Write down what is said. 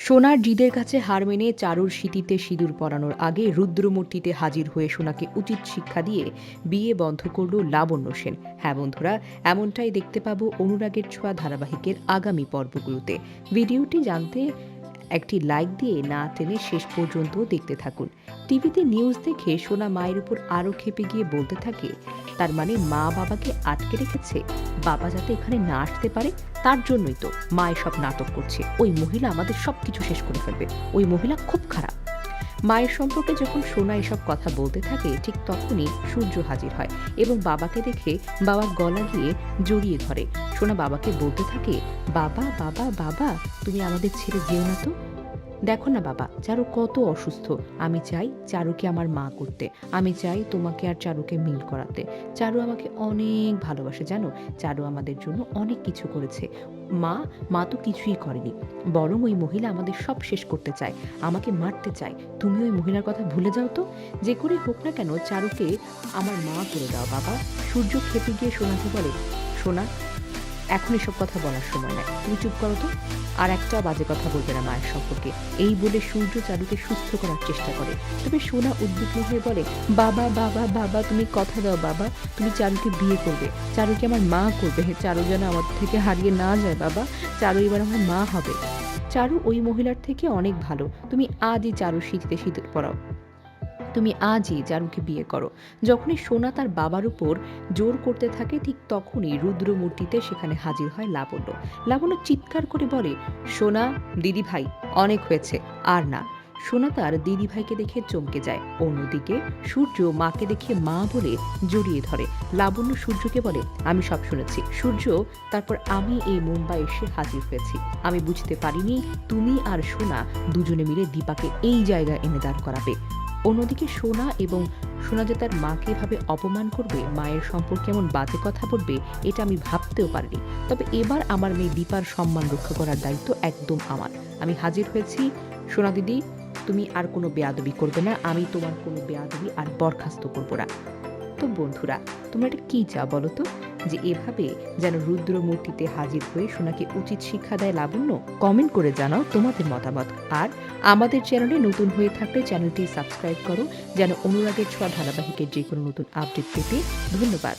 সোনার জিদের কাছে হার মেনে চারুর স্মৃতিতে সিঁদুর পরানোর আগে রুদ্রমূর্তিতে হাজির হয়ে সোনাকে উচিত শিক্ষা দিয়ে বিয়ে বন্ধ করল লাবণ্য সেন। হ্যাঁ বন্ধুরা, এমনটাই দেখতে পাবো অনুরাগের ছোঁয়া ধারাবাহিকের আগামী পর্বগুলোতে। ভিডিওটি জানতে একটি লাইক দিয়ে না টেনে শেষ পর্যন্ত দেখতে থাকুন। টিভিতে নিউজ দেখে সোনা মায়ের উপর আরও খেপে গিয়ে বলতে থাকে, তার মানে মা বাবাকে আটকে রেখেছে, বাবা যাতে এখানে না আসতে পারে, তার জন্যই তো মা এসব নাটক করছে। ওই মহিলা আমাদের সবকিছু শেষ করে ফেলবে, ওই মহিলা খুব খারাপ। মায়ের সম্পর্কে যখন সোনা এসব কথা বলতে থাকে, ঠিক তখনই সূর্য হাজির হয় এবং বাবাকে দেখে বাবার গলা গিয়ে জড়িয়ে ধরে। সোনা বাবাকে বলতে থাকে, বাবা বাবা বাবা, তুমি আমাদের ছেড়ে যেও না তো। দেখো না বাবা, চারু কত অসুস্থ। আমি চাই চারুকে আমার মা করতে, আমি চাই তোমাকে আর চারুকে মিল করাতে। চারু আমাকে অনেক ভালোবাসে জানো, চারু আমাদের জন্য অনেক কিছু করেছে। মা মা তো কিছুই করেনি, বরং ওই মহিলা আমাদের সব শেষ করতে চায়, আমাকে মারতে চায়। তুমি ওই মহিলার কথা ভুলে যাও তো। যে করেই হোক না কেন, চারুকে আমার মা করে দাও বাবা। সূর্য খেপে গিয়ে সোনাকে বলে, সোনা, এখন এসব কথা বলার সময় নাই, তুমি চুপ করো তো। আর একটা বাজে কথা বলবে না মায়ের সম্পর্কে। এই বলে সূর্য চারুকে সুস্থ করার চেষ্টা করে। তবে সোনা উদ্বিগ্ন হয়ে বলে, বাবা বাবা বাবা, তুমি কথা দাও বাবা, তুমি চারুকে বিয়ে করবে, চারুকে আমার মা করবে, চারু যেন আমার থেকে হারিয়ে না যায় বাবা, চারু এবার আমার মা হবে। চারু ওই মহিলার থেকে অনেক ভালো, তুমি আজই চারুর শীতে সিঁদুর পরাও, তুমি আজই চারুকে বিয়ে করো। যখনই সোনা তার বাবার উপর জোর করতে থাকে, ঠিক তখনই রুদ্রমূর্তিতে সেখানে হাজির হয় লাবণ্য। লাবণ্য চিৎকার করে বলে, সোনা, দিদি ভাই, অনেক হয়েছে, আর না। সোনা তার দিদি ভাইকে দেখে চমকে যায়। অন্যদিকে সূর্য মাকে দেখে মা বলে জড়িয়ে ধরে। লাবণ্য সূর্যকে বলে, আমি সব শুনেছি সূর্য, তারপর আমি এই মুম্বাই এসে হাজির হয়েছি। আমি বুঝতে পারিনি তুমি আর সোনা দুজনে মিলে দীপাকে এই জায়গায় এনে দাঁড় করাবে। অন্যদিকে সোনা এবং সোনা যে তার মাকে এভাবে অপমান করবে, মায়ের সম্পর্কে এমন বাজে কথা বলবে, এটা আমি ভাবতেও পারিনি। তবে এবার আমার মেয়ে দীপার সম্মান রক্ষা করার দায়িত্ব একদম আমার। আমি হাজির হয়েছি। সোনা দিদি, তুমি আর কোনো বেয়াদবি করবে না, আমি তোমার কোনো বেয়াদবি আর বরখাস্ত করবো না। তো বন্ধুরা, তোমরা এটা কি চাও বলো তো? যে এভাবে যেন রুদ্রমূর্তিতে হাজির হয়ে সোনাকে উচিত শিক্ষা দেয় লাবণ্য? কমেন্ট করে জানাও তোমাদের মতামত। আর আমাদের চ্যানেলে নতুন হয়ে থাকলে চ্যানেলটি সাবস্ক্রাইব করো, যেন অনুরাগের ছোঁয়া ধারাবাহিকের যে কোনো নতুন আপডেট পেতে। ধন্যবাদ।